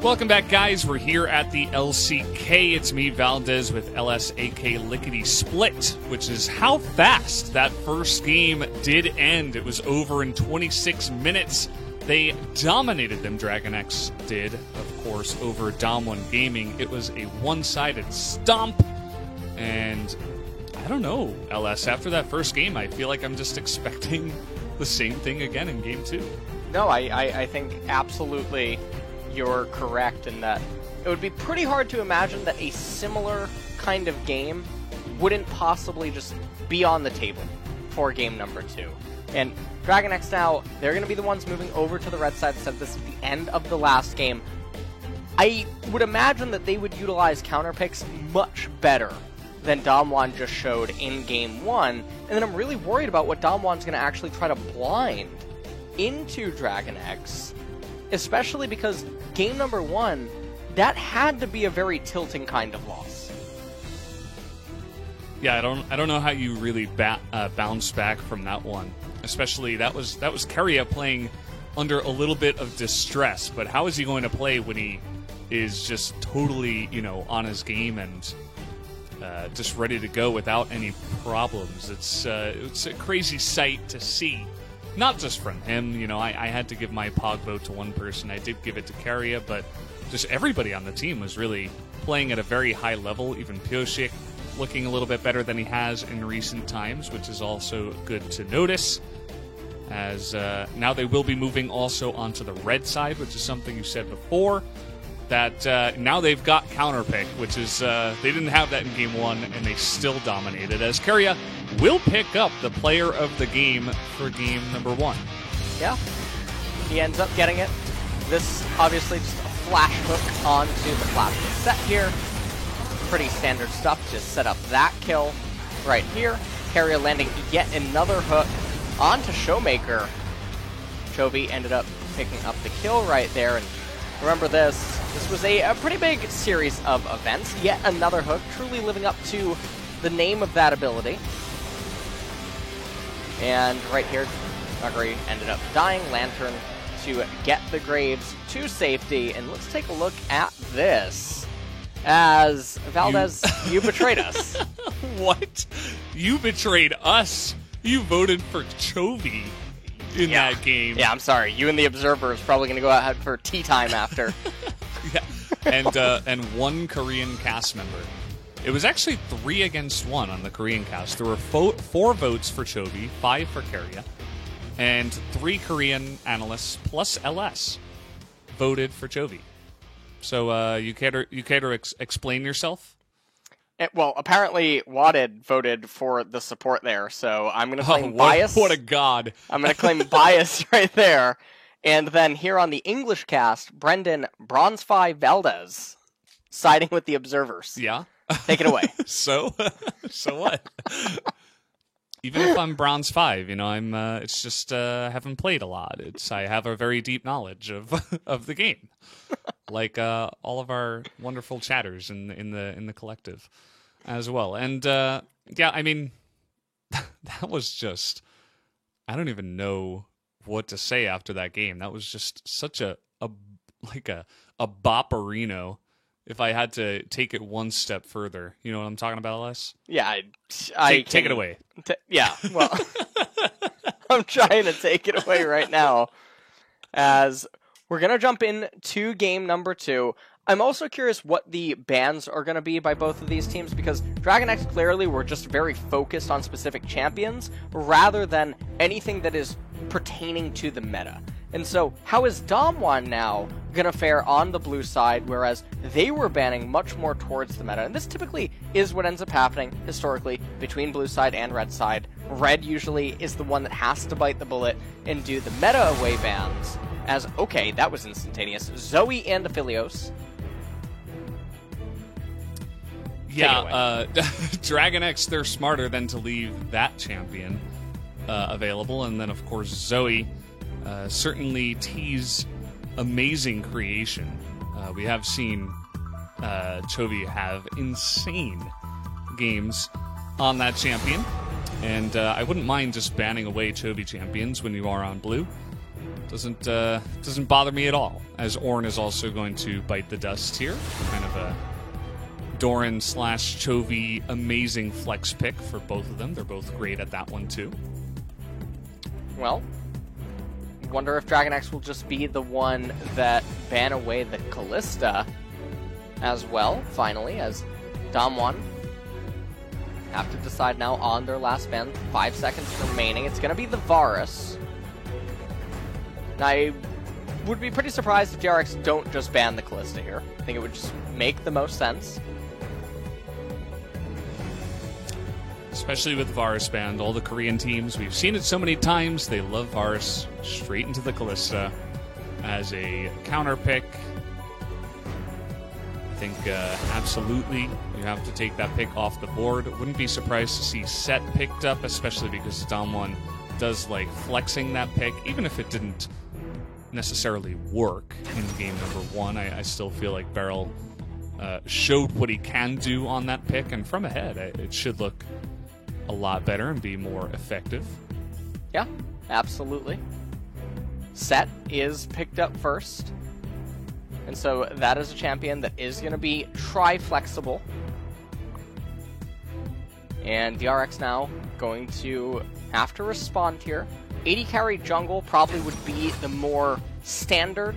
Welcome back, guys. We're here at the LCK. It's me, Valdez, with LSAK Lickety Split, which is how fast that first game did end. It was over in 26 minutes. They dominated them. Dragon X did, of course, over Dom1 Gaming. It was a one-sided stomp, and I don't know, LS, after that first game, I feel like I'm just expecting the same thing again in Game 2. No, I think absolutely you're correct in that it would be pretty hard to imagine that a similar kind of game wouldn't possibly just be on the table for game number 2. And Dragon X now, they're going to be the ones moving over to the red side instead of this at the end of the last game. I would imagine that they would utilize counter picks much better than Dom1 just showed in game 1, and then I'm really worried about what Dom1's going to actually try to blind into Dragon X, especially because game number 1, that had to be a very tilting kind of loss. Yeah, I don't know how you really bounce back from that one. Especially that was Keria playing under a little bit of distress, but how is he going to play when he is just totally, on his game and just ready to go without any problems? It's a crazy sight to see. Not just from him, I had to give my Pog vote to one person. I did give it to Keria, but just everybody on the team was really playing at a very high level. Even Pyosik looking a little bit better than he has in recent times, which is also good to notice. As now they will be moving also onto the red side, which is something you said before. That now they've got counterpick, which is they didn't have that in game 1, and they still dominated. As Keria will pick up the player of the game for game number 1. Yeah, he ends up getting it. This obviously just a flash hook onto the flash hook set here. Pretty standard stuff to set up that kill right here. Keria landing yet another hook onto Showmaker. Chovy ended up picking up the kill right there, and remember this was a pretty big series of events. Yet another hook, truly living up to the name of that ability. And right here, Nuguri ended up dying. Lantern to get the Graves to safety. And let's take a look at this. As Valdez, you betrayed us. What? You betrayed us? You voted for Chovy in that game. Yeah, I'm sorry. You and the Observer is probably going to go out for tea time after. Yeah, and one Korean cast member. It was actually 3 against 1 on the Korean cast. There were 4 votes for Chovy, 5 for Keria, and 3 Korean analysts plus LS voted for Chovy. So you care to explain yourself? Well, apparently Wadded voted for the support there, so I'm going to claim bias. What a god. I'm going to claim bias right there. And then here on the English cast, Brendan Bronze5 Valdez siding with the Observers. Yeah. Take it away. So what? Even if I'm Bronze 5, I'm it's just haven't played a lot. I have a very deep knowledge of the game. Like all of our wonderful chatters in the collective as well. And yeah, I mean that was just, I don't even know what to say after that game. That was just such a bopperino. If I had to take it one step further, you know what I'm talking about, Les? Yeah, take it away. Yeah, well, I'm trying to take it away right now, as we're going to jump into game number 2. I'm also curious what the bans are going to be by both of these teams, because Dragon X clearly were just very focused on specific champions, rather than anything that is pertaining to the meta. And so, how is Dom1 now going to fare on the blue side, whereas they were banning much more towards the meta? And this typically is what ends up happening, historically, between blue side and red side. Red usually is the one that has to bite the bullet and do the meta away bans. As, okay, that was instantaneous. Zoe and Aphelios. Yeah, Dragon X, they're smarter than to leave that champion available. And then, of course, Zoe certainly tease amazing creation. We have seen Chovy have insane games on that champion. And I wouldn't mind just banning away Chovy champions when you are on blue. Doesn't bother me at all, as Ornn is also going to bite the dust here. Kind of a Doran / Chovy amazing flex pick for both of them. They're both great at that one too. Well, wonder if Dragon X will just be the one that ban away the Kalista as well, finally, as Damwon have to decide now on their last ban. 5 seconds remaining. It's going to be the Varus. I would be pretty surprised if DRX don't just ban the Kalista here. I think it would just make the most sense. Especially with Varus banned, all the Korean teams, we've seen it so many times, they love Varus straight into the Kalista as a counter pick. I think absolutely you have to take that pick off the board. Wouldn't be surprised to see Set picked up, especially because Damwon does like flexing that pick, even if it didn't necessarily work in game number 1. I still feel like Beryl showed what he can do on that pick, and from ahead it should look a lot better and be more effective. Yeah, absolutely. Set is picked up first, and so that is a champion that is going to be tri-flexible. And DRX now going to have to respond here. 80 carry jungle probably would be the more standard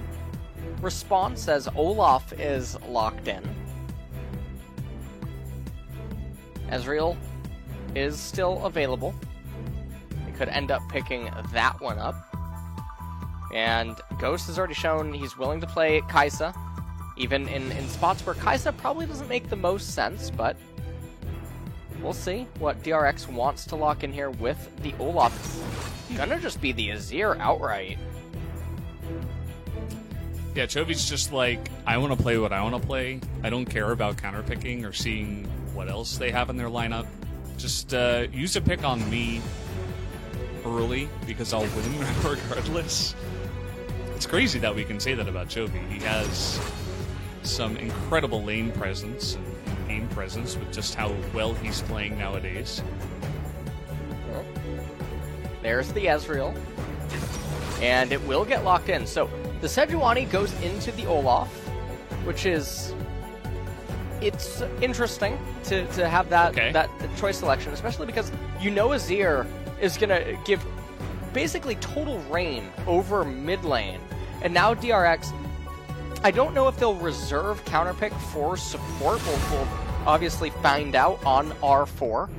response, as Olaf is locked in. Ezreal is still available. They could end up picking that one up. And Ghost has already shown he's willing to play Kai'Sa, even in spots where Kai'Sa probably doesn't make the most sense, but we'll see what DRX wants to lock in here with the Olaf. It's gonna just be the Azir outright. Yeah, Chovy's just like, I want to play what I want to play. I don't care about counterpicking or seeing what else they have in their lineup. Just use a pick on me early, because I'll win regardless. It's crazy that we can say that about Chovy. He has some incredible lane presence and game presence with just how well he's playing nowadays. Well, there's the Ezreal, and it will get locked in. So the Sejuani goes into the Olaf, which is... it's interesting to have that that choice selection, especially because you know Azir is going to give basically total reign over mid lane. And now DRX, I don't know if they'll reserve counterpick for support. We'll obviously find out on R4.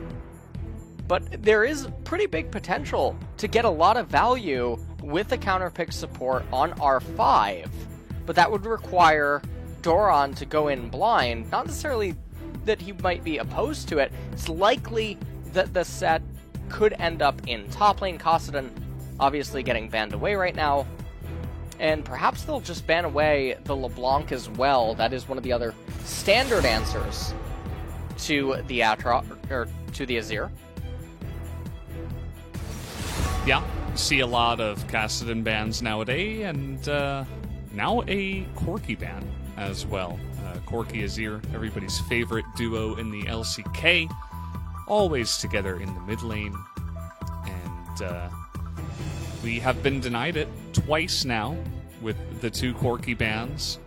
But there is pretty big potential to get a lot of value with the counterpick support on R5. But that would require Doran to go in blind. Not necessarily that he might be opposed to it. It's likely that the set could end up in top lane. Kassadin obviously getting banned away right now. And perhaps they'll just ban away the LeBlanc as well. That is one of the other standard answers to the Aatrox, or to the Azir. Yeah, see a lot of Kassadin bans nowadays, and now a Corki ban as well. Corki Azir, everybody's favorite duo in the LCK, always together in the mid lane, and we have been denied it twice now with the 2 Corki bans,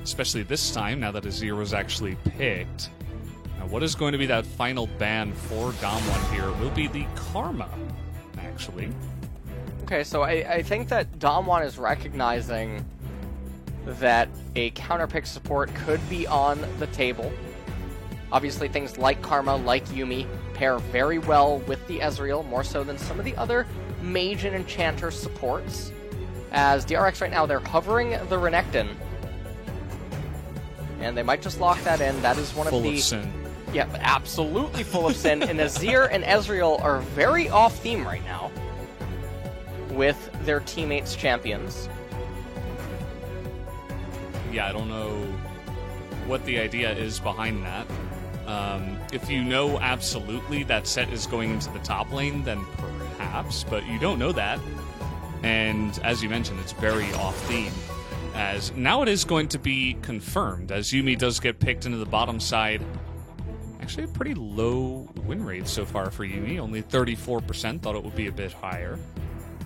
especially this time now that Azir was actually picked. Now, what is going to be that final ban for Damwon here? It will be the Karma, actually. Okay, so I think that Damwon is recognizing that a counterpick support could be on the table. Obviously, things like Karma, like Yuumi, pair very well with the Ezreal, more so than some of the other Mage and Enchanter supports. As DRX right now, they're hovering the Renekton. And they might just lock that in. That is one full of the... of sin. Yeah, absolutely full of sin. And Azir and Ezreal are very off-theme right now with their teammates' champions. Yeah, I don't know what the idea is behind that. If you know absolutely that set is going into the top lane, then perhaps, but you don't know that. And as you mentioned, it's very off-theme. As now it is going to be confirmed, as Yuumi does get picked into the bottom side. Actually, a pretty low win rate so far for Yuumi, only 34%, thought it would be a bit higher.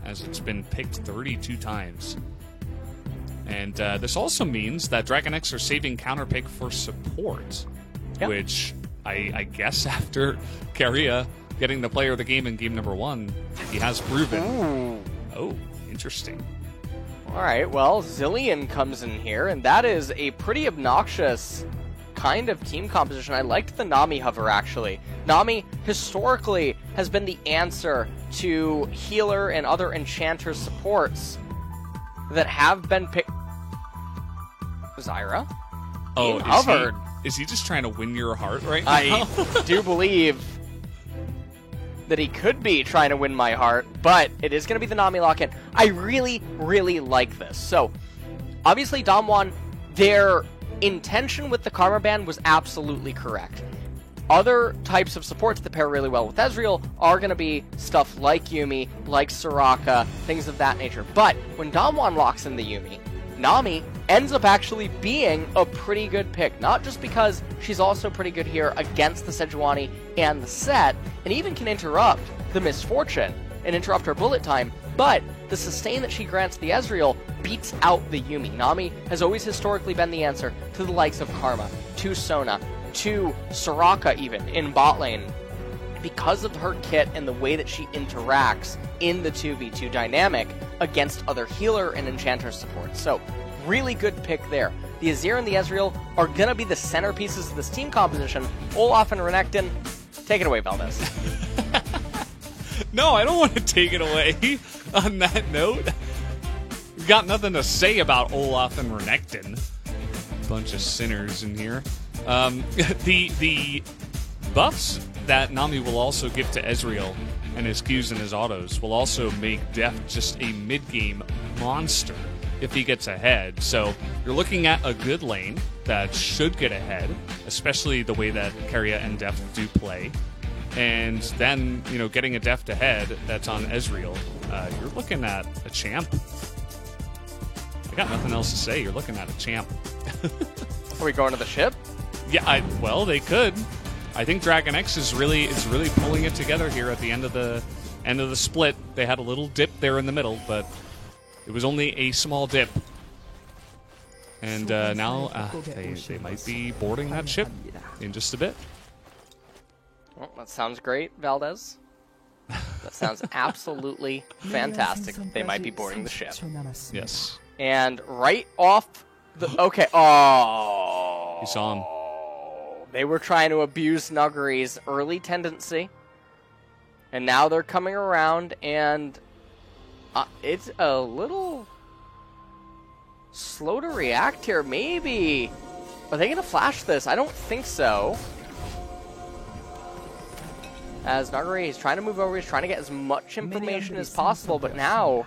as it's been picked 32 times. And this also means that Dragon X are saving counter pick for support, which I guess after Keria getting the player of the game in game number 1, he has proven. Ooh. Oh, interesting. All right, well, Zilean comes in here, and that is a pretty obnoxious kind of team composition. I liked the Nami hover, actually. Nami, historically, has been the answer to healer and other enchanter supports that have been picked. Zyra? Oh, hovered. Is he just trying to win your heart right now? I do believe that he could be trying to win my heart, but it is going to be the Nami lock-in. I really, really like this. So, obviously, Damwon, their intention with the Karma ban was absolutely correct. Other types of supports that pair really well with Ezreal are going to be stuff like Yuumi, like Soraka, things of that nature. But when Damwon locks in the Yuumi, Nami ends up actually being a pretty good pick. Not just because she's also pretty good here against the Sejuani and the Set, and even can interrupt the Misfortune and interrupt her bullet time, but the sustain that she grants the Ezreal beats out the Yuumi. Nami has always historically been the answer to the likes of Karma, to Sona, to Soraka even, in bot lane, because of her kit and the way that she interacts in the 2v2 dynamic against other healer and enchanter supports. So, really good pick there. The Azir and the Ezreal are going to be the centerpieces of this team composition. Olaf and Renekton, take it away, Valdez. No, I don't want to take it away on that note. We've got nothing to say about Olaf and Renekton. Bunch of sinners in here. The buffs that Nami will also give to Ezreal and his Qs and his autos will also make Deft just a mid-game monster if he gets ahead. So you're looking at a good lane that should get ahead, especially the way that Keria and Deft do play. And then, you know, getting a Deft ahead that's on Ezreal, you're looking at a champ. I got nothing else to say. You're looking at a champ. Are we going to the ship? Yeah, well, they could. I think Dragon X is really pulling it together here at the end of the split. They had a little dip there in the middle, but it was only a small dip. And now they might be boarding that ship in just a bit. Well, that sounds great, Valdez. That sounds absolutely fantastic. They might be boarding the ship. Yes. And right off the... Okay. Oh. You saw him. They were trying to abuse Nuggery's early tendency. And now they're coming around, and it's a little slow to react here. Maybe. Are they going to flash this? I don't think so. As Nuggery is trying to move over, he's trying to get as much information as possible, but now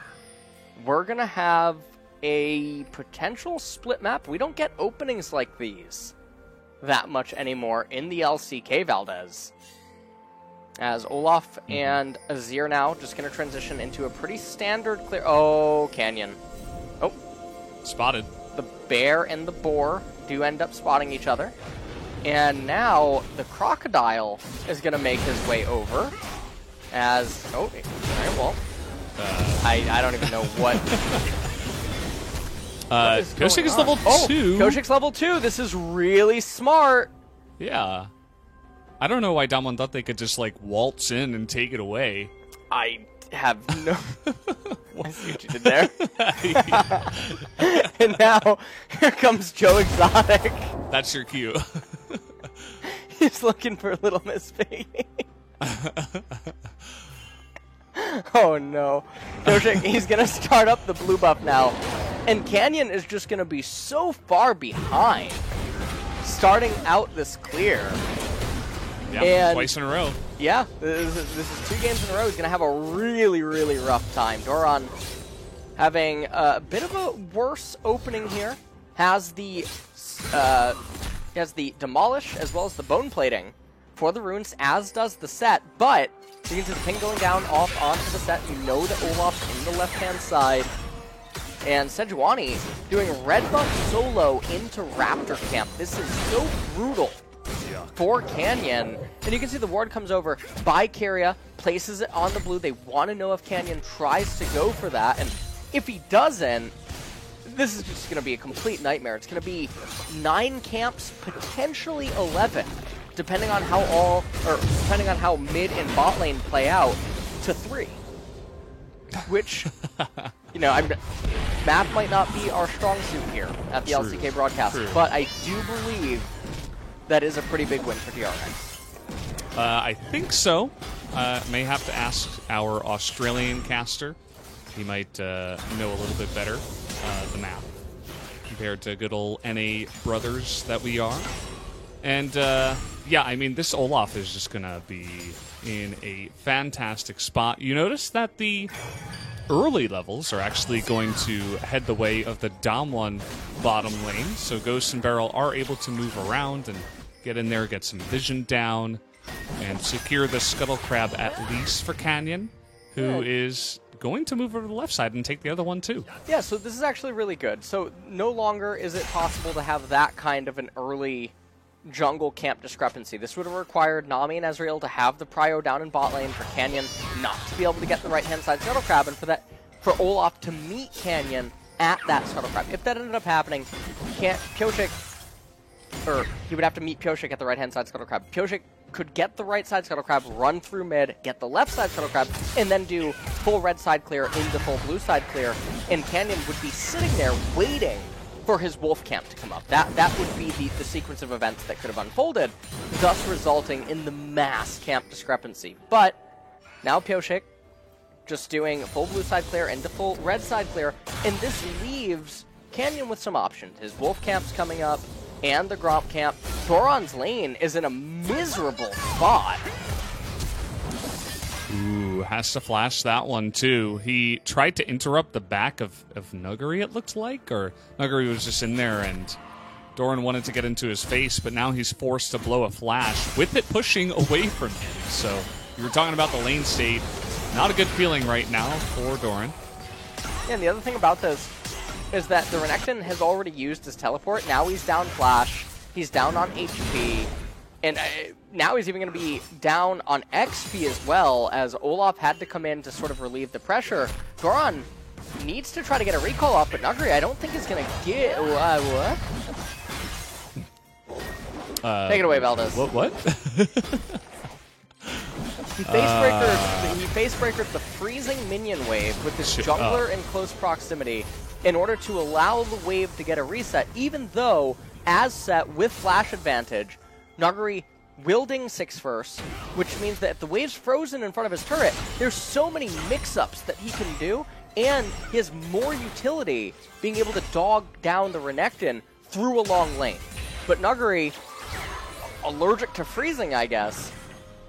we're going to have a potential split map. We don't get openings like these that much anymore in the LCK, Valdez. As Olaf and Azir now just going to transition into a pretty standard clear... Oh, Canyon. Oh. Spotted. The bear and the boar do end up spotting each other. And now the crocodile is going to make his way over. As... Oh, alright, well... I don't even know what... Koshik is level 2. Koshik's level 2. This is really smart. Yeah. I don't know why Damwon thought they could just, like, waltz in and take it away. I have no... I see what you did there. And now, here comes Joe Exotic. That's your cue. He's looking for Little Miss Piggy. Oh no. Koshik, he's going to start up the blue buff now. And Canyon is just going to be so far behind starting out this clear. Yeah, and twice in a row. Yeah, this is 2 games in a row. He's going to have a really, really rough time. Doran having a bit of a worse opening here. Has the Demolish as well as the Bone Plating for the runes, as does the Set. But you can see the ping going down off onto the Set. You know that Olaf's in the left-hand side. And Sejuani doing red buff solo into Raptor Camp. This is so brutal for Canyon. And you can see the ward comes over by Keria, places it on the blue. They want to know if Canyon tries to go for that, and if he doesn't, this is just going to be a complete nightmare. It's going to be 9 camps, potentially 11, depending on how mid and bot lane play out, to 3. Which, you know, math might not be our strong suit here at the LCK broadcast, but I do believe that is a pretty big win for DRX. I think so. May have to ask our Australian caster. He might know a little bit better the map compared to good old NA brothers that we are. And yeah, I mean, this Olaf is just going to be in a fantastic spot. You notice that the early levels are actually going to head the way of the Damwon bottom lane. So Ghost and Beryl are able to move around and get in there, get some vision down, and secure the Scuttle Crab at least for Canyon, who is going to move over to the left side and take the other one too. Yeah, so this is actually really good. So no longer is it possible to have that kind of an early jungle camp discrepancy. This would have required Nami and Ezreal to have the prio down in bot lane, for Canyon not to be able to get the right-hand side Scuttle Crab, and for Olaf to meet Canyon at that Scuttle Crab. If that ended up happening, Pyosik, or he would have to meet Pyosik at the right-hand side Scuttle Crab. Pyosik could get the right side Scuttle Crab, run through mid, get the left side Scuttle Crab, and then do full red side clear into full blue side clear, and Canyon would be sitting there waiting for his wolf camp to come up. That would be the sequence of events that could have unfolded, thus resulting in the mass camp discrepancy. But now Pyosik just doing full blue side clear into full red side clear, and this leaves Canyon with some options. His wolf camp's coming up, and the Gromp camp. Doran's lane is in a miserable spot. Ooh, has to flash that one too. He tried to interrupt the back of Nuguri, it looked like, or Nuguri was just in there and Doran wanted to get into his face, but now he's forced to blow a flash with it pushing away from him. So you were talking about the lane state. Not a good feeling right now for Doran. Yeah, and the other thing about this is that the Renekton has already used his teleport. Now he's down flash, he's down on HP, and now he's even going to be down on XP as well, as Olaf had to come in to sort of relieve the pressure. Doran needs to try to get a recall off, but Nuguri I don't think is going to get... what? Take it away, Valdez. What? He face-breakered the freezing minion wave with his jungler in close proximity in order to allow the wave to get a reset, even though, as set with flash advantage, Nuguri wielding 6 first, which means that if the wave's frozen in front of his turret, there's so many mix-ups that he can do, and he has more utility being able to dog down the Renekton through a long lane. But Nuguri, allergic to freezing, I guess,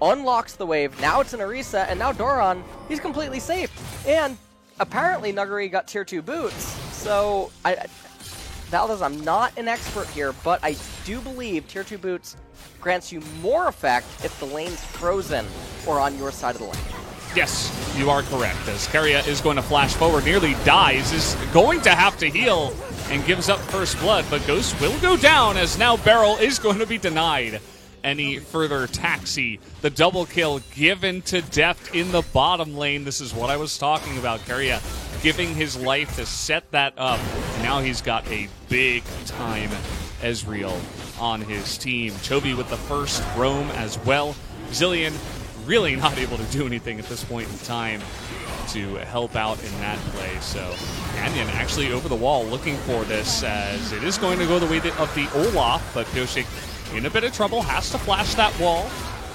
unlocks the wave, now it's in a reset, and now Doran, he's completely safe. And apparently Nuguri got tier 2 boots, so Valdez, I'm not an expert here, but I do believe tier 2 boots grants you more effect if the lane's frozen or on your side of the lane. Yes, you are correct, as Keria is going to flash forward, nearly dies, is going to have to heal, and gives up first blood, but Ghost will go down, as now Beryl is going to be denied any further taxi. The double kill given to Deft in the bottom lane. This is what I was talking about. Keria giving his life to set that up. Now he's got a big time Ezreal on his team. Chovy with the first roam as well. Zilean really not able to do anything at this point in time to help out in that play. So Canyon actually over the wall looking for this, as it is going to go the way of the Olaf, but Pyosik in a bit of trouble, has to flash that wall,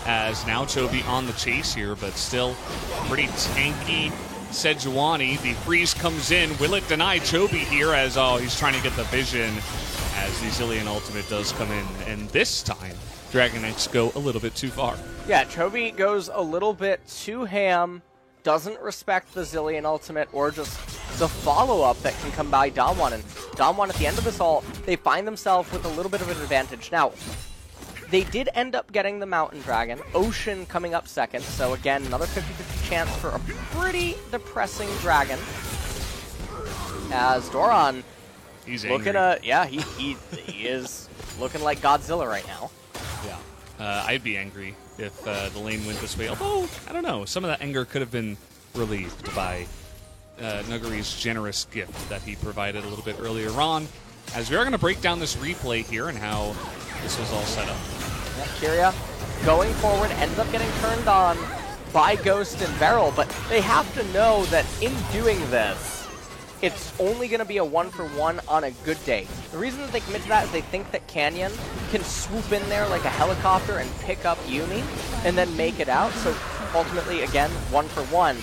as now Chovy on the chase here, but still pretty tanky Sejuani. The freeze comes in. Will it deny Chovy here, as he's trying to get the vision, as the Zilean ultimate does come in, and this time Dragon Knights go a little bit too far. Yeah, Chovy goes a little bit too ham, doesn't respect the Zilean ultimate or just the follow-up that can come by Damwon. And Damwon at the end of this all, they find themselves with a little bit of an advantage. Now, they did end up getting the Mountain Dragon, Ocean coming up second, so again, another 50-50 chance for a pretty depressing dragon. As Doran, he's looking he is looking like Godzilla right now. Yeah, I'd be angry if the lane went this way. Although, I don't know, some of that anger could have been relieved by Nuguri's generous gift that he provided a little bit earlier on. As we are going to break down this replay here and how this was all set up. Yeah, Kiria going forward ends up getting turned on by Ghost and Beryl, but they have to know that in doing this, it's only going to be a 1-for-1 on a good day. The reason that they commit to that is they think that Canyon can swoop in there like a helicopter and pick up Yuumi and then make it out. So ultimately, again, 1-for-1.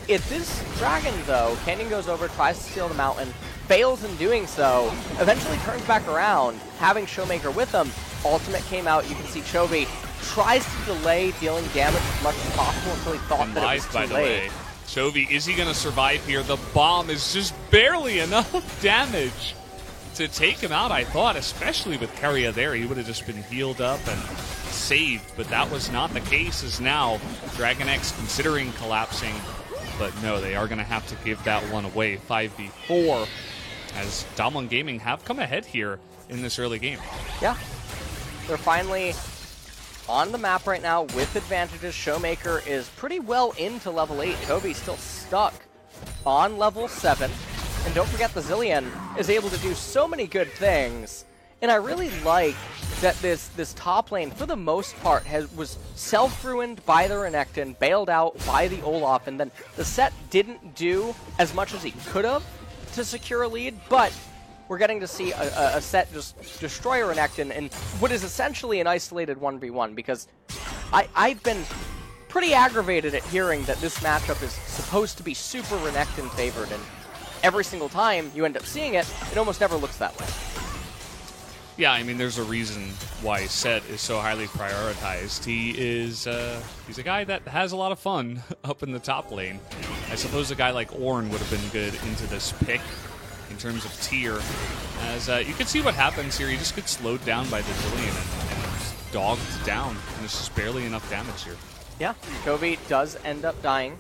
If this dragon, though, Canyon goes over, tries to steal the mountain, fails in doing so, eventually turns back around, having Showmaker with him. Ultimate came out. You can see Chovy tries to delay dealing damage as much as possible until he thought that it was too by the late. way. Chovy, is he going to survive here? The bomb is just barely enough damage to take him out, I thought, especially with Keria there. He would have just been healed up and saved, but that was not the case, as now Dragon X considering collapsing. But no, they are going to have to give that one away, 5v4, as Damwon Gaming have come ahead here in this early game. Yeah. They're finally on the map right now with advantages. Showmaker is pretty well into level 8. Chovy's still stuck on level 7. And don't forget the Zilean is able to do so many good things. And I really like that this top lane, for the most part, was self-ruined by the Renekton, bailed out by the Olaf, and then the set didn't do as much as he could have to secure a lead, but we're getting to see a set just destroy a Renekton in what is essentially an isolated 1v1, because I've been pretty aggravated at hearing that this matchup is supposed to be super Renekton favored, and every single time you end up seeing it, it almost never looks that way. Yeah, I mean, there's a reason why Set is so highly prioritized. He is, he's a guy that has a lot of fun up in the top lane. I suppose a guy like Ornn would have been good into this pick in terms of tier. As you can see what happens here, he just gets slowed down by the Zilean and just dogged down, and there's just barely enough damage here. Yeah, Chovy does end up dying.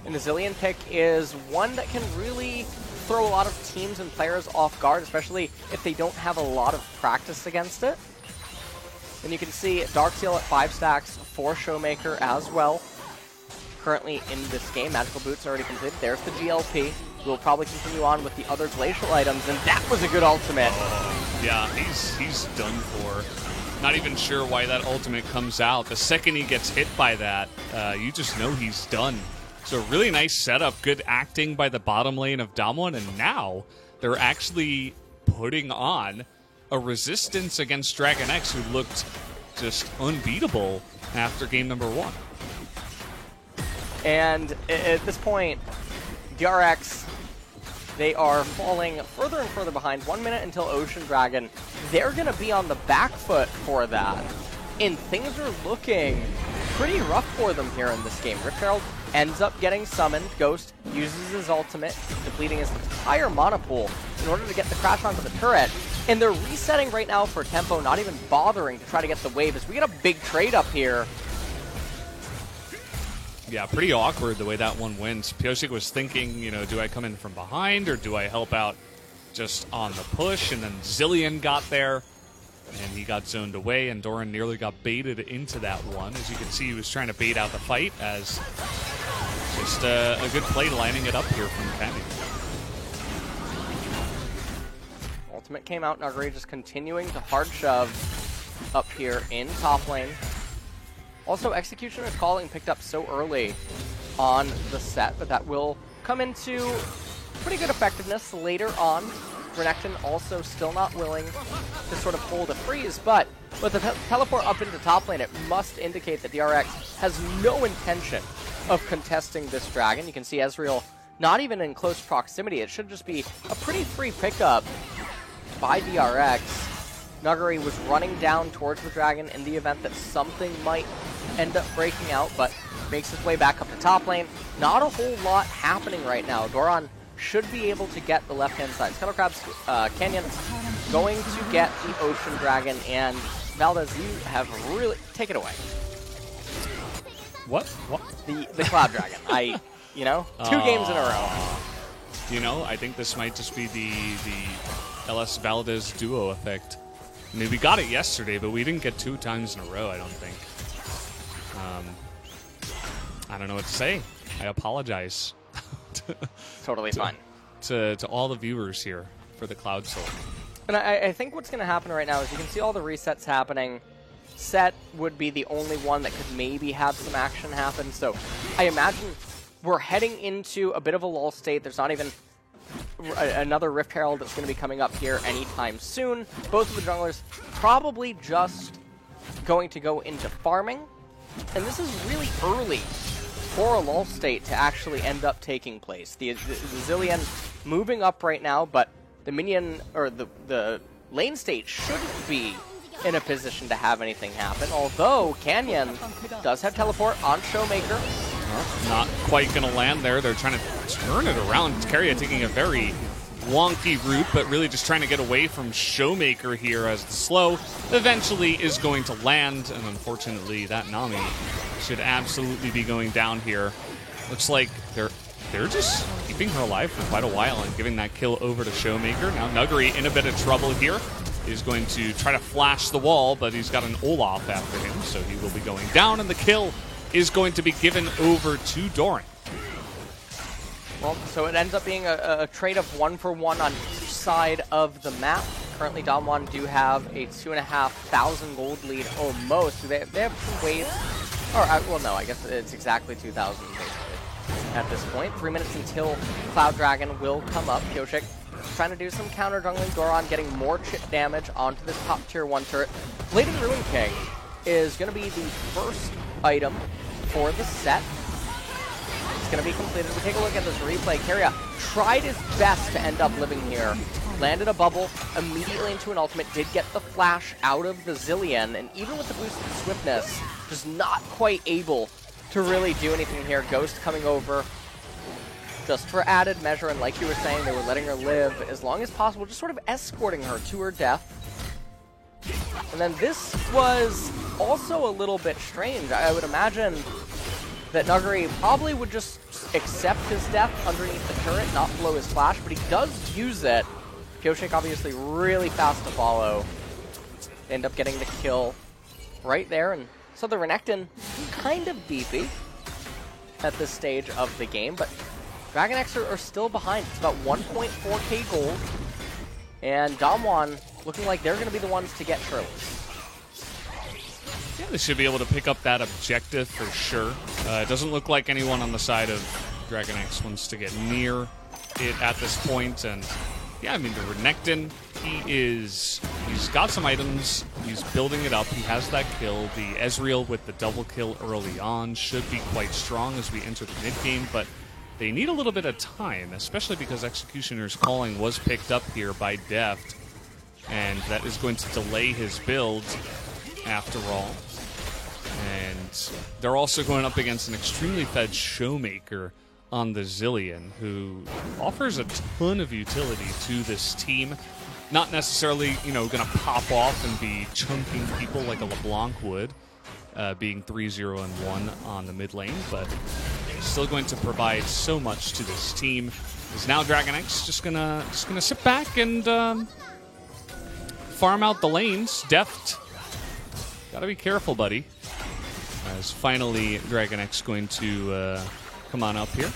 And the Zilean pick is one that can really throw a lot of teams and players off guard, especially if they don't have a lot of practice against it. And you can see Darkseal at 5 stacks for Showmaker as well. Currently in this game, Magical Boots already completed. There's the GLP. We'll probably continue on with the other glacial items, and that was a good ultimate. Yeah, he's done for. Not even sure why that ultimate comes out. The second he gets hit by that, you just know he's done. So really nice setup, good acting by the bottom lane of Damwon, and now they're actually putting on a resistance against Dragon X, who looked just unbeatable after game number 1. And at this point, DRX, they are falling further and further behind. 1 minute until Ocean Dragon. They're going to be on the back foot for that. And things are looking pretty rough for them here in this game. Rift Herald ends up getting summoned. Ghost uses his ultimate, depleting his entire mana pool in order to get the crash onto the turret. And they're resetting right now for tempo, not even bothering to try to get the wave, as we get a big trade up here. Yeah, pretty awkward the way that one went. Pyosik was thinking, you know, do I come in from behind or do I help out just on the push? And then Zilean got there, and he got zoned away, and Doran nearly got baited into that one. As you can see, he was trying to bait out the fight, as just a good play lining it up here from Cammy. Ultimate came out, Nuguri just continuing to hard shove up here in top lane. Also, Executioner's Calling picked up so early on the set, but that will come into pretty good effectiveness later on. Renekton also still not willing to sort of hold a freeze, but with the teleport up into top lane, it must indicate that DRX has no intention of contesting this dragon. You can see Ezreal not even in close proximity. It should just be a pretty free pickup by DRX. Nuguri was running down towards the dragon in the event that something might end up breaking out, but makes his way back up to top lane. Not a whole lot happening right now. Doran should be able to get the left-hand side. Scuttlecrab's Canyon going to get the Ocean Dragon, and Valdez, you have really... Take it away. What? The Cloud Dragon. You know, 2 games in a row. You know, I think this might just be the LS Valdez duo effect. I mean, we got it yesterday, but we didn't get 2 times in a row, I don't think. I don't know what to say. I apologize. Totally fine. To all the viewers here for the Cloud Soul. And I think what's going to happen right now is you can see all the resets happening. Set would be the only one that could maybe have some action happen. So I imagine we're heading into a bit of a lull state. There's not even another Rift Herald that's going to be coming up here anytime soon. Both of the junglers probably just going to go into farming. And this is really early for a lull state to actually end up taking place. The Zilean moving up right now, but the minion, or the lane state shouldn't be in a position to have anything happen, although Canyon does have teleport on Showmaker. Not quite going to land there. They're trying to turn it around. Keria taking a very wonky route, but really just trying to get away from Showmaker here as the slow eventually is going to land, and unfortunately that Nami should absolutely be going down here. Looks like they're just keeping her alive for quite a while and giving that kill over to Showmaker. Now Nuguri in a bit of trouble here. Is going to try to flash the wall, but he's got an Olaf after him, so he will be going down, and the kill is going to be given over to Doran. Well, so it ends up being a trade of 1-for-1 on each side of the map. Currently, Damwon do have a 2,500 gold lead almost. They have some ways, or well, no, I guess it's exactly 2,000 at this point. 3 minutes until Cloud Dragon will come up. Pyosik trying to do some counter jungling. Doran getting more chip damage onto this top tier 1 turret. Bladed Ruin King is going to be the first item for the set. It's going to be completed. We take a look at this replay. Keria tried his best to end up living here. Landed a bubble immediately into an ultimate. Did get the flash out of the Zilean, and even with the boosted swiftness, just not quite able to really do anything here. Ghost coming over just for added measure, and like you were saying, they were letting her live as long as possible, just sort of escorting her to her death. And then this was also a little bit strange. I would imagine that Nuguri probably would just accept his death underneath the turret, not blow his flash, but he does use it. Pyosik obviously really fast to follow. They end up getting the kill right there, and so the Renekton kind of beefy at this stage of the game, but Dragon X are still behind. It's about 1.4k gold. And Damwon looking like they're going to be the ones to get Shirley's. Yeah, they should be able to pick up that objective for sure. It doesn't look like anyone on the side of Dragon X wants to get near it at this point. And yeah, I mean, the Renekton, he's got some items. He's building it up. He has that kill. The Ezreal with the double kill early on should be quite strong as we enter the mid game, but they need a little bit of time, especially because Executioner's Calling was picked up here by Deft, and that is going to delay his build after all. And they're also going up against an extremely fed Showmaker on the Zilean, who offers a ton of utility to this team. Not necessarily, going to pop off and be chunking people like a LeBlanc would, being 3-0-1 on the mid lane, but still going to provide so much to this team. Is now Dragon X just gonna sit back and farm out the lanes. Deft, gotta be careful, buddy. As finally Dragon X going to come on up here,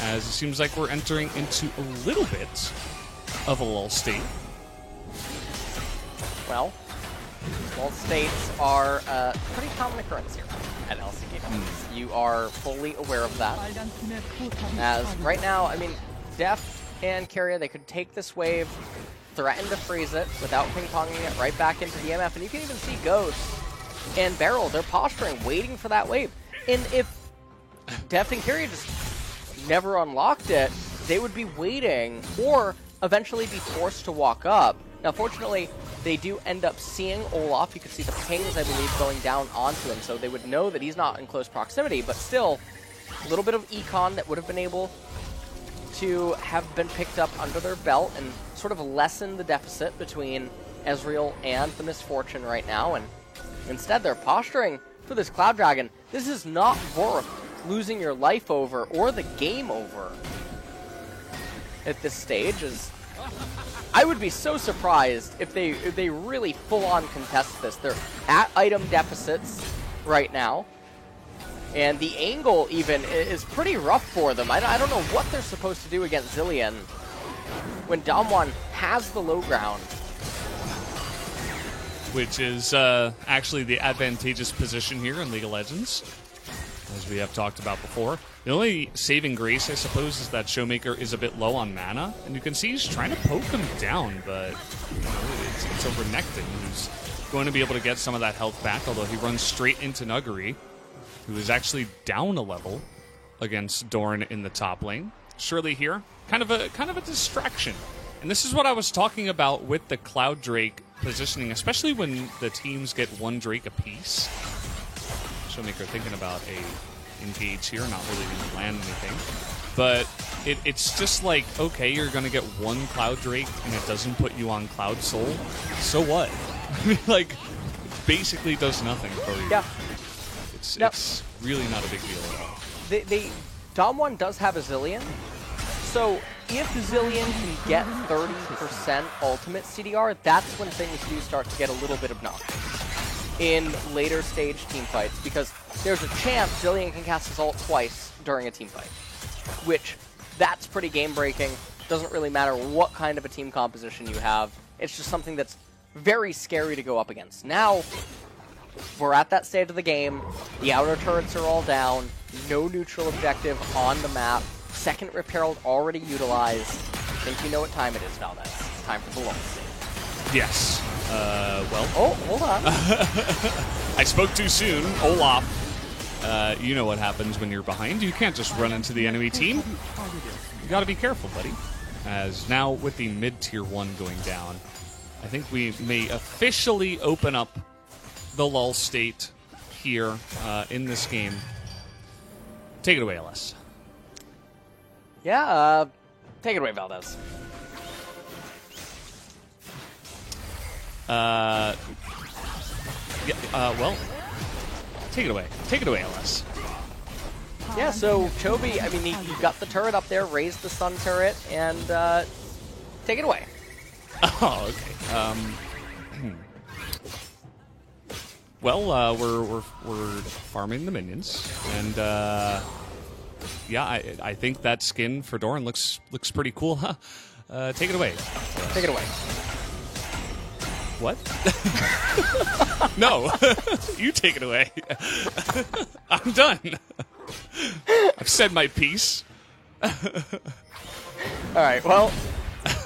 as it seems like we're entering into a little bit of a lull state. Well, lull states are a pretty common occurrence here at LCK. You are fully aware of that. As right now, I mean, Deft and Keria, they could take this wave, threaten to freeze it without ping-ponging it right back into the MF, and you can even see Ghost and Beryl, they're posturing, waiting for that wave. And if Deft and Keria just never unlocked it, they would be waiting or eventually be forced to walk up. Now, fortunately, they do end up seeing Olaf. You can see the pings, I believe, going down onto him, so they would know that he's not in close proximity, but still, a little bit of econ that would have been able to have been picked up under their belt and sort of lessen the deficit between Ezreal and the Misfortune right now, and instead they're posturing for this Cloud Dragon. This is not worth losing your life over or the game over at this stage, as I would be so surprised if they really full-on contest this. They're at item deficits right now. And the angle even is pretty rough for them. I don't know what they're supposed to do against Zilean when Damwon has the low ground. Which is actually the advantageous position here in League of Legends, as we have talked about before. The only saving grace, I suppose, is that Showmaker is a bit low on mana, and you can see he's trying to poke him down, but it's a Renekton who's going to be able to get some of that health back, although he runs straight into Nuguri, who is actually down a level against Doran in the top lane. Surely here, kind of a distraction. And this is what I was talking about with the Cloud Drake positioning, especially when the teams get one Drake apiece. Showmaker thinking about a engage here, not really going to land anything. But it's just like, okay, you're going to get one Cloud Drake and it doesn't put you on Cloud Soul. So what? I mean, like, it basically does nothing for you. Yeah. It's really not a big deal at all. Damwon does have a Zilean, so if Zilean can get 30% ultimate CDR, that's when things do start to get a little bit obnoxious in later stage team fights, because there's a chance Zilean can cast his ult twice during a team fight, which that's pretty game-breaking. Doesn't really matter what kind of a team composition you have. It's just something that's very scary to go up against. Now, we're at that stage of the game. The outer turrets are all down. No neutral objective on the map. Second Rip Herald already utilized. I think you know what time it is, Valdez. It's time for the lull stage. Yes. Well. Oh, hold on. I spoke too soon. Olaf. You know what happens when you're behind. You can't just run into the enemy team. You gotta be careful, buddy. As now with the mid-tier 1 going down, I think we may officially open up the lull state here in this game. Take it away, LS. Yeah, take it away, Valdez. Well, take it away. Take it away, LS. Yeah, so Chovy, I mean, he got the turret up there, raised the stun turret, and take it away. Oh, okay. Well, we're farming the minions, and yeah, I think that skin for Doran looks pretty cool, huh? Take it away. Take it away. What? No, you take it away. I'm done. I've said my piece. All right, well,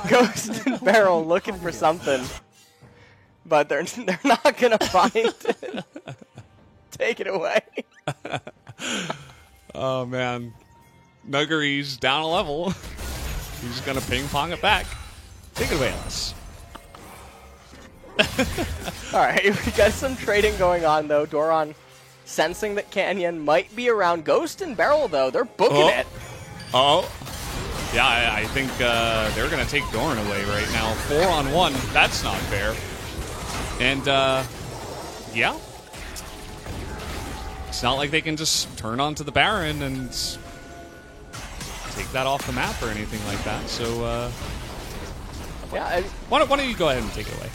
Ghost and Beryl looking for something, but they're not gonna find it. Take it away. Oh man, Nuguri's down a level. He's gonna ping pong it back. Take it away, Alice. All right, we got some trading going on though. Doran sensing that Canyon might be around. Ghost and Beryl though, they're booking it. Oh. Yeah, I think they're going to take Doran away right now. 4-on-1. That's not fair. And, yeah. It's not like they can just turn onto the Baron and take that off the map or anything like that. So, yeah. Why don't you go ahead and take it away?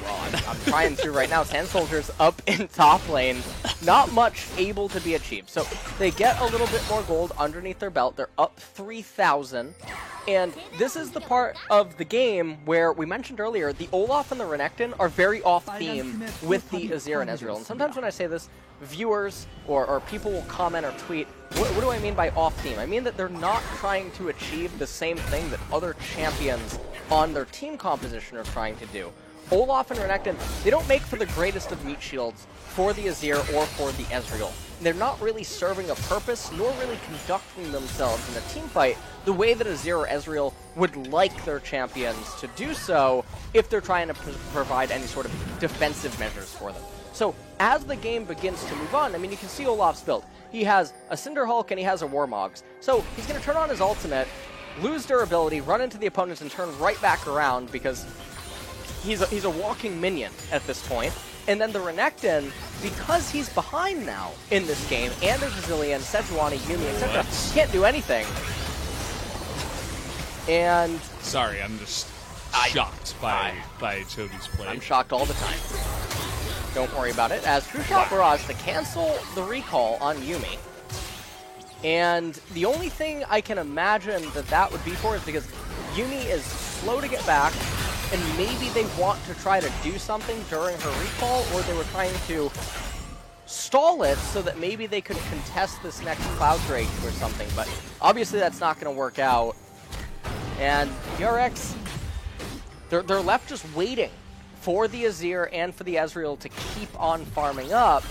Well, I'm trying to right now. 10 soldiers up in top lane. Not much able to be achieved. So they get a little bit more gold underneath their belt. They're up 3,000. And this is the part of the game where we mentioned earlier, the Olaf and the Renekton are very off-theme with the Azir and Ezreal. And sometimes when I say this, viewers or people will comment or tweet, what do I mean by off-theme? I mean that they're not trying to achieve the same thing that other champions on their team composition are trying to do. Olaf and Renekton, they don't make for the greatest of meat shields for the Azir or for the Ezreal. They're not really serving a purpose, nor really conducting themselves in a team fight the way that Azir or Ezreal would like their champions to do so if they're trying to provide any sort of defensive measures for them. So as the game begins to move on, I mean, you can see Olaf's build. He has a Cinderhulk and he has a Warmogs. So he's going to turn on his ultimate, lose durability, run into the opponents, and turn right back around because he's a walking minion at this point. And then the Renekton, because he's behind now in this game, and there's Zilean, Sejuani, Yuumi, etc., can't do anything. And sorry, I'm just shocked by Chovy's play. I'm shocked all the time. Don't worry about it, as True Shot Barrage to cancel the recall on Yuumi. And the only thing I can imagine that would be for is because Yuumi is slow to get back, and maybe they want to try to do something during her recall, or they were trying to stall it so that maybe they could contest this next Cloud Drake or something, but obviously that's not going to work out. And DRX, they're left just waiting for the Azir and for the Ezreal to keep on farming up,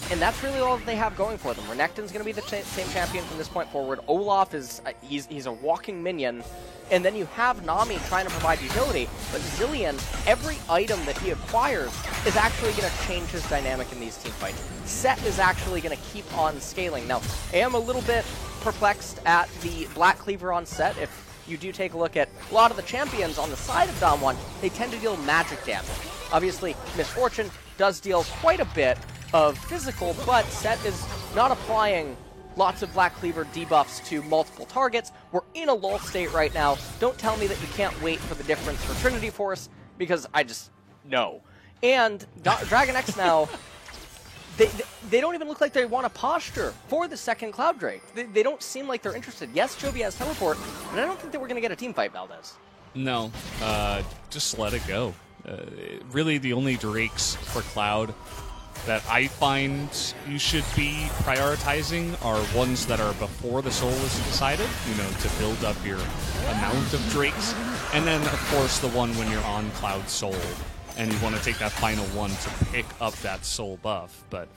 and that's really all that they have going for them. Renekton's going to be the same champion from this point forward. Olaf is he's a walking minion. And then you have Nami trying to provide utility, but Zilean, every item that he acquires is actually going to change his dynamic in these teamfights. Set is actually going to keep on scaling. Now, I am a little bit perplexed at the Black Cleaver on Set. If you do take a look at a lot of the champions on the side of Damwon, they tend to deal magic damage. Obviously, Miss Fortune does deal quite a bit of physical, but Set is not applying lots of Black Cleaver debuffs to multiple targets. We're in a lull state right now. Don't tell me that you can't wait for the difference for Trinity Force, because I just know. And Dragon X now, they don't even look like they want to posture for the second Cloud Drake. They don't seem like they're interested. Yes, Chovy has teleport, but I don't think that we're going to get a team fight, Valdez. No, just let it go. Really, the only Drakes for Cloud that I find you should be prioritizing are ones that are before the soul is decided, to build up your amount of Drakes. And then, of course, the one when you're on Cloud Soul and you want to take that final one to pick up that soul buff. But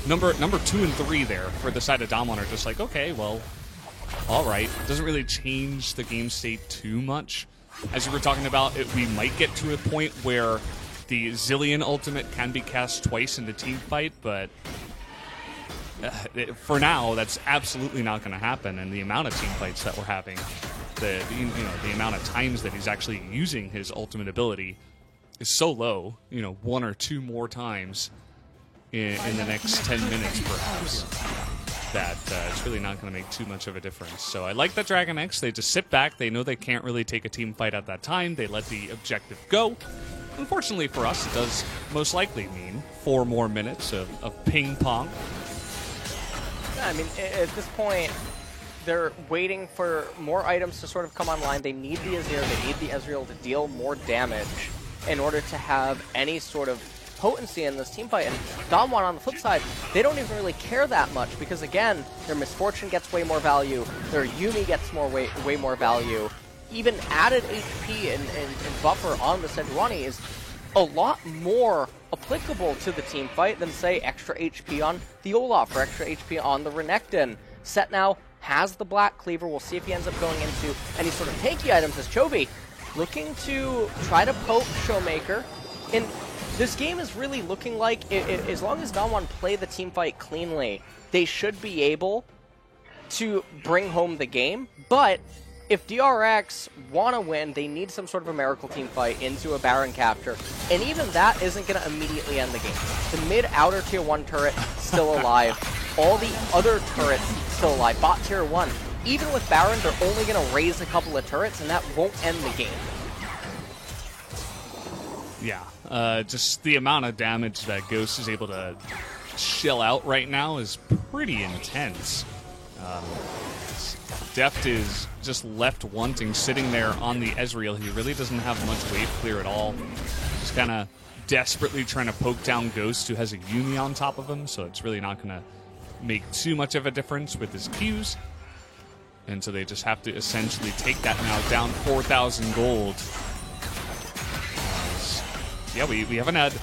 number 2 and 3 there for the side of Damwon are just like, okay, well, all right. Doesn't really change the game state too much. As you were talking about, we might get to a point where the Zilean ultimate can be cast twice in the team fight, but for now, that's absolutely not going to happen. And the amount of team fights that we're having, the amount of times that he's actually using his ultimate ability is so low. 1 or 2 more times in the next 10 minutes, perhaps, that it's really not going to make too much of a difference. So I like that Dragon X. They just sit back. They know they can't really take a team fight at that time. They let the objective go. Unfortunately for us, it does most likely mean 4 more minutes of ping pong. Yeah, I mean, at this point, they're waiting for more items to sort of come online. They need the Azir, they need the Ezreal to deal more damage in order to have any sort of potency in this teamfight. And Damwon, on the flip side, they don't even really care that much because, again, their Misfortune gets way more value, their Yuumi gets way more value. Even added HP and buffer on the Sejuani is a lot more applicable to the team fight than, say, extra HP on the Olaf or extra HP on the Renekton. Set now has the Black Cleaver. We'll see if he ends up going into any sort of tanky items as Chovy looking to try to poke Showmaker. And this game is really looking like, as long as Damwon play the team fight cleanly, they should be able to bring home the game, but if DRX want to win, they need some sort of a miracle team fight into a Baron capture, and even that isn't going to immediately end the game. The mid-outer tier 1 turret still alive, all the other turrets still alive. Bot tier 1, even with Baron, they're only going to raise a couple of turrets, and that won't end the game. Yeah, just the amount of damage that Ghost is able to shell out right now is pretty intense. Deft is just left wanting, sitting there on the Ezreal. He really doesn't have much wave clear at all. Just kind of desperately trying to poke down Ghost, who has a Yuumi on top of him, so it's really not going to make too much of a difference with his Qs. And so they just have to essentially take that now, down 4,000 gold. Yeah, we haven't had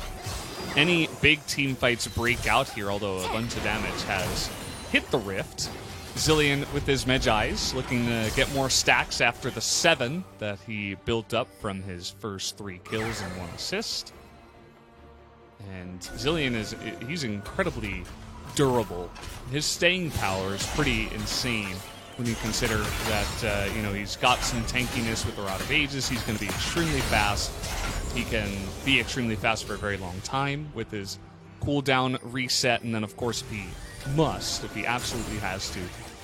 any big team fights break out here, although a bunch of damage has hit the Rift. Zilean with his Medjais, looking to get more stacks after the 7 that he built up from his first 3 kills and 1 assist. And Zilean he's incredibly durable. His staying power is pretty insane when you consider that he's got some tankiness with the Rod of Ages. He's going to be extremely fast. He can be extremely fast for a very long time with his cooldown reset, and then of course if he absolutely has to,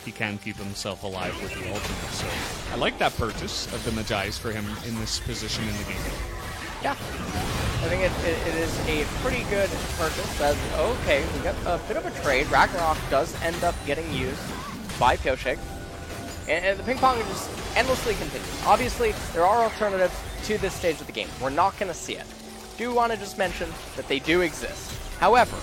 he can keep himself alive with the ultimate. So I like that purchase of the Medjais for him in this position in the game. Yeah. I think it is a pretty good purchase. Okay, we got a bit of a trade. Ragnarok does end up getting used by Pioshek. And the ping pong just endlessly continues. Obviously, there are alternatives to this stage of the game. We're not going to see it. Do want to just mention that they do exist. However,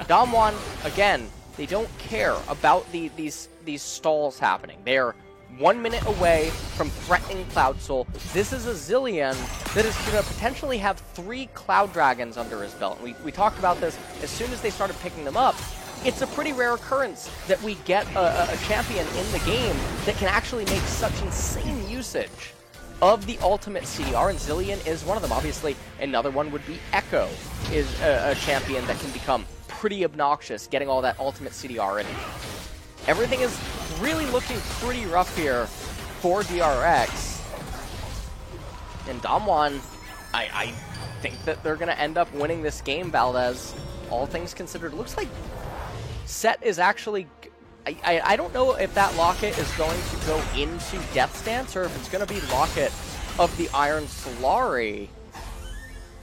Damwon, again, they don't care about these stalls happening. They're 1 minute away from threatening Cloud Soul. This is a Zilean that is going to potentially have 3 Cloud Dragons under his belt. And we talked about this as soon as they started picking them up. It's a pretty rare occurrence that we get a champion in the game that can actually make such insane usage of the ultimate CDR, and Zilean is one of them. Obviously, another one would be Echo, is a champion that can become pretty obnoxious, getting all that ultimate CDR in. Everything is really looking pretty rough here for DRX. And Damwon, I think that they're going to end up winning this game, Valdez. All things considered, it looks like Set is actually... I don't know if that Locket is going to go into Death's Dance or if it's going to be Locket of the Iron Solari.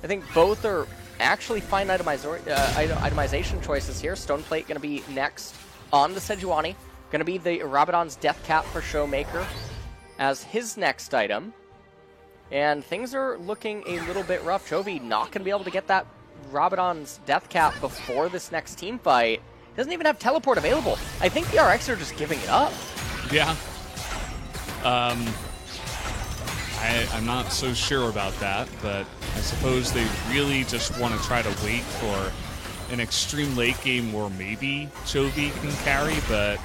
I think both are actually fine itemization choices here. Stoneplate going to be next on the Sejuani. Going to be the Rabadon's Death Cap for Showmaker as his next item. And things are looking a little bit rough. Chovy not going to be able to get that Rabadon's Death Cap before this next team fight. Doesn't even have teleport available. I think the RX are just giving it up. Yeah. I'm not so sure about that, but I suppose they really just want to try to wait for an extreme late game where maybe Chovy can carry, but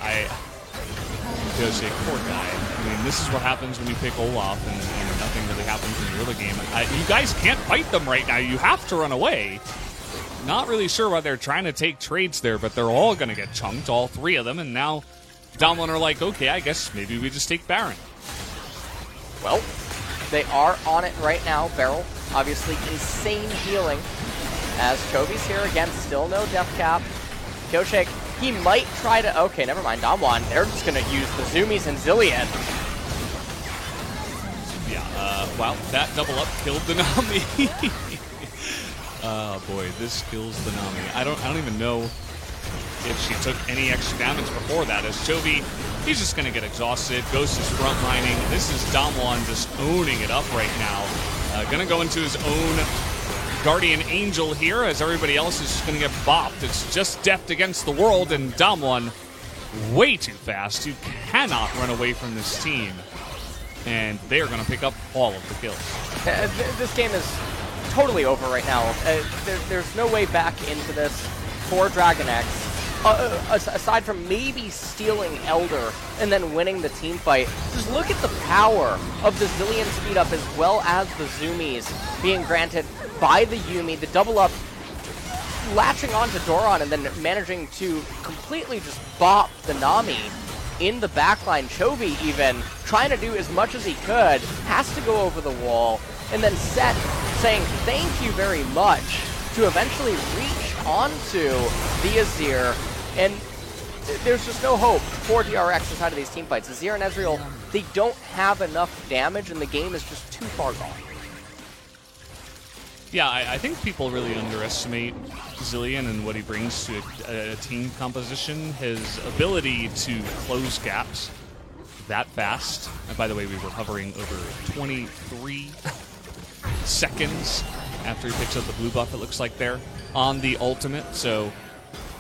Pioshek, poor guy. I mean, this is what happens when you pick Olaf and nothing really happens in the early game. You guys can't fight them right now. You have to run away. Not really sure why they're trying to take trades there, but they're all going to get chunked, all 3 of them, and now Damwon are like, okay, I guess maybe we just take Baron. Well, they are on it right now. Beryl, obviously insane healing, as Chovy's here again, still no death cap. Pioshek, he might try to... Okay, never mind, Damwon, they're just going to use the Zoomies and Zilean. Yeah, wow, that double up killed the Nami. Oh boy, this kills the Nami. I don't even know if she took any extra damage before that, as Chovy, he's just going to get exhausted. Ghost is frontlining. This is Damwon just owning it up right now. Going to go into his own Guardian Angel here, as everybody else is just going to get bopped. It's just Death against the world, and Damwon way too fast. You cannot run away from this team. And they are going to pick up all of the kills. This game is totally over right now. There's no way back into this for Dragon X. Aside from maybe stealing Elder and then winning the team fight, just look at the power of the Zilean speed up as well as the Zoomies being granted by the Yuumi, the double up, latching onto Doron and then managing to completely just bop the Nami in the backline. Chovy even trying to do as much as he could, has to go over the wall, and then Set saying thank you very much to eventually reach onto the Azir, and there's just no hope for DRX inside of these team fights. Azir and Ezreal, they don't have enough damage, and the game is just too far gone. Yeah, I think people really underestimate Zilean and what he brings to a team composition. His ability to close gaps that fast. And by the way, we were hovering over 23 seconds after he picks up the blue buff, it looks like there, on the ultimate. So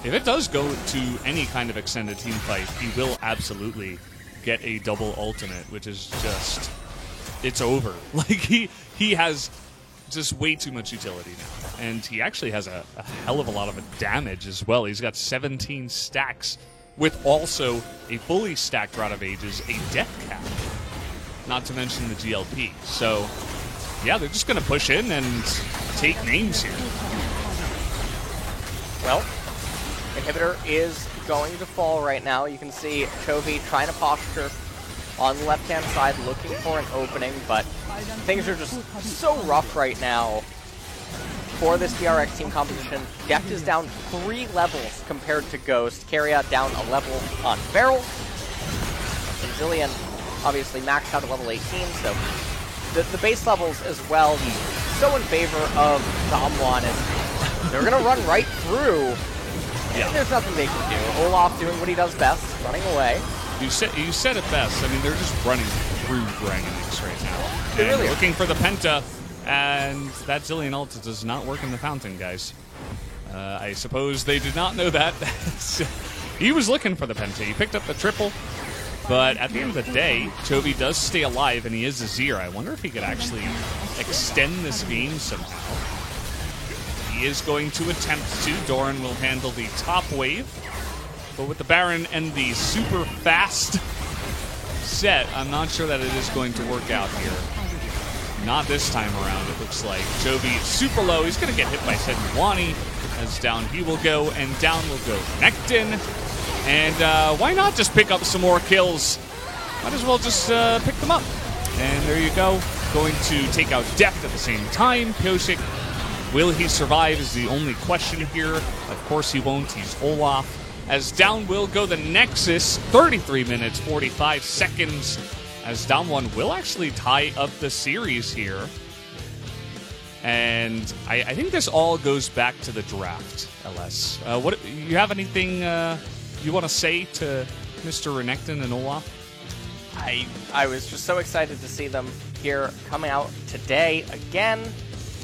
if it does go to any kind of extended team fight, he will absolutely get a double ultimate, which is just, it's over. Like, he has just way too much utility now. And he actually has a hell of a lot of damage as well. He's got 17 stacks with also a fully stacked Rod of Ages, a death cap, not to mention the GLP. So, yeah, they're just going to push in and take names here. Well, inhibitor is going to fall right now. You can see Chovy trying to posture on the left-hand side, looking for an opening, but things are just so rough right now for this DRX team composition. Deft is down 3 levels compared to Ghost. Carriot down a level on Beryl. And Zilean obviously maxed out at level 18, so the base levels as well, the so in favor of Damwon, and they're going to run right through. Yeah. There's nothing they can do. Olaf doing what he does best, running away. You said it best. I mean, they're just running through Dragon X right now. They really are. Looking for the Penta, and that Zilean ult does not work in the fountain, guys. I suppose they did not know that. He was looking for the Penta. He picked up the triple, but at the end of the day, Chovy does stay alive, and he is Azir. I wonder if he could actually extend this game somehow. He is going to attempt to. Doran will handle the top wave. But with the Baron and the super fast set, I'm not sure that it is going to work out here. Not this time around, it looks like. Chovy super low. He's going to get hit by Sejuani. As down he will go, and down will go Renekton. And why not just pick up some more kills? Might as well just pick them up. And there you go. Going to take out Deft at the same time. Pyosik, will he survive is the only question here. Of course he won't. He's Olaf. As down will go the Nexus, 33 minutes, 45 seconds, as Damwon will actually tie up the series here. And I think this all goes back to the draft, LS. What you have anything you want to say to Mr. Renekton and Olaf? I was just so excited to see them here coming out today again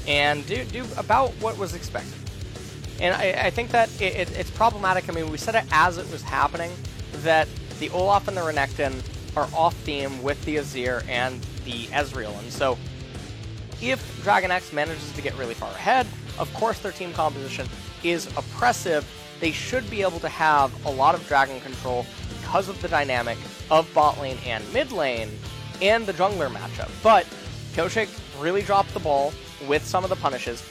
and do about what was expected. And I think that it's problematic. I mean, we said it as it was happening, that the Olaf and the Renekton are off-theme with the Azir and the Ezreal. And so if Dragon X manages to get really far ahead, of course their team composition is oppressive. They should be able to have a lot of dragon control because of the dynamic of bot lane and mid lane and the jungler matchup. But Pyosik really dropped the ball with some of the punishes.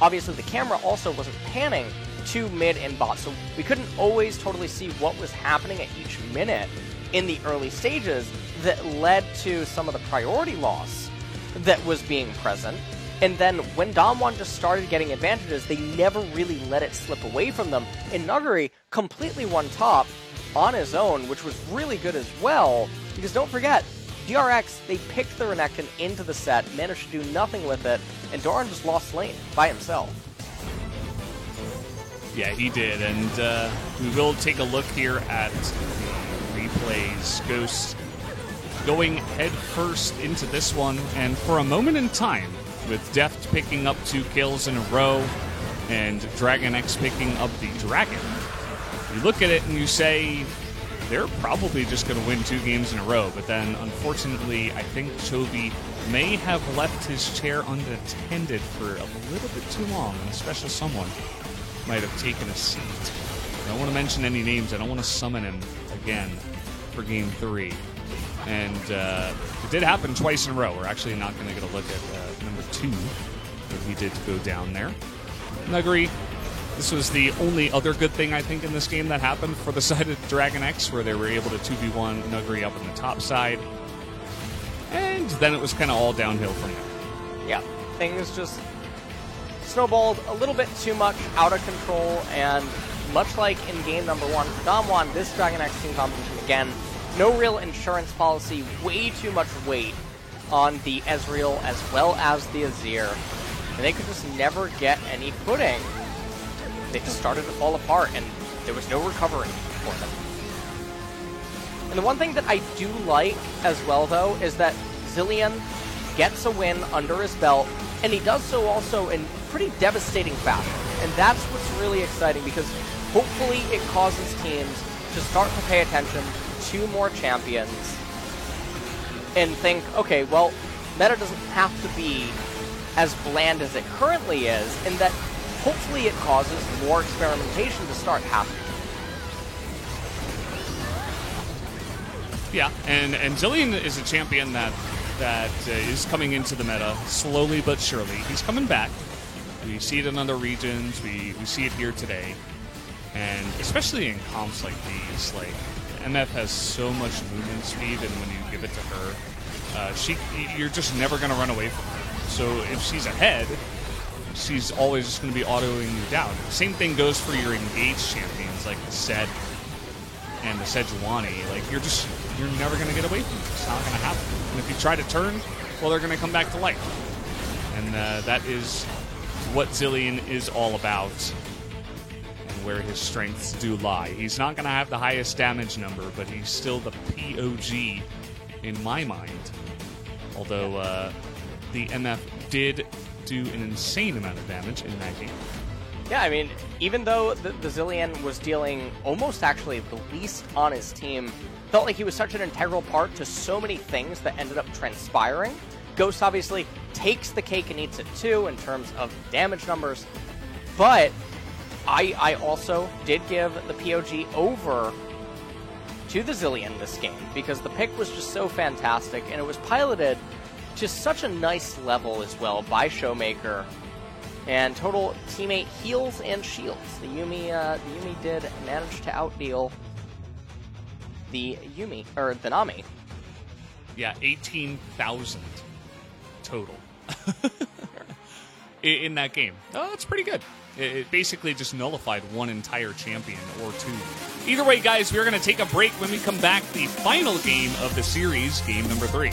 Obviously, the camera also wasn't panning to mid and bot, so we couldn't always totally see what was happening at each minute in the early stages that led to some of the priority loss that was being present. And then when Damwon just started getting advantages, they never really let it slip away from them. And Nuguri completely won top on his own, which was really good as well, because don't forget, DRX, they picked the Renekton into the set, managed to do nothing with it, and Doran just lost lane by himself. Yeah, he did, and we will take a look here at the replays. Ghost going head first into this one, and for a moment in time, with Deft picking up 2 kills in a row, and Dragon X picking up the Dragon, you look at it and you say, they're probably just going to win 2 games in a row, but then, unfortunately, I think Chovy may have left his chair unattended for a little bit too long, and a special someone might have taken a seat. I don't want to mention any names. I don't want to summon him again for Game 3. And it did happen twice in a row. We're actually not going to get a look at number 2, but he did go down there. Nuguri. This was the only other good thing, I think, in this game that happened for the side of Dragon X, where they were able to 2v1 Nuguri up on the top side. And then it was kind of all downhill from there. Yeah, things just snowballed a little bit too much out of control, and much like in game number 1 for Damwon, this Dragon X team competition, again, no real insurance policy, way too much weight on the Ezreal as well as the Azir, and they could just never get any footing. They just started to fall apart, and there was no recovery for them. And the one thing that I do like as well, though, is that Zilean gets a win under his belt, and he does so also in pretty devastating fashion. And that's what's really exciting, because hopefully it causes teams to start to pay attention to more champions and think, okay, well, meta doesn't have to be as bland as it currently is, and that hopefully it causes more experimentation to start happening. Yeah, and Zilean is a champion that is coming into the meta slowly but surely. He's coming back. We see it in other regions. We see it here today. And especially in comps like these, like, MF has so much movement speed, and when you give it to her, you're just never going to run away from her. So if she's ahead, she's always just going to be autoing you down. The same thing goes for your engaged champions like the Sed and the Sejuani. Like, you're never going to get away from it. It's not going to happen. And if you try to turn, well, they're going to come back to life. And and that is what Zilean is all about and where his strengths do lie. He's not going to have the highest damage number, but he's still the POG in my mind. Although the MF did do an insane amount of damage in that game. Yeah, I mean, even though the Zilean was dealing almost actually the least on his team, felt like he was such an integral part to so many things that ended up transpiring. Ghost obviously takes the cake and eats it too in terms of damage numbers, but I also did give the POG over to the Zilean this game because the pick was just so fantastic and it was piloted to such a nice level as well by Showmaker. And total teammate heals and shields. The Yuumi did manage to outdeal the Nami. Yeah, 18,000 total in that game. Oh, that's pretty good. It basically just nullified one entire champion or two. Either way, guys, we're going to take a break. When we come back, the final game of the series, game number 3.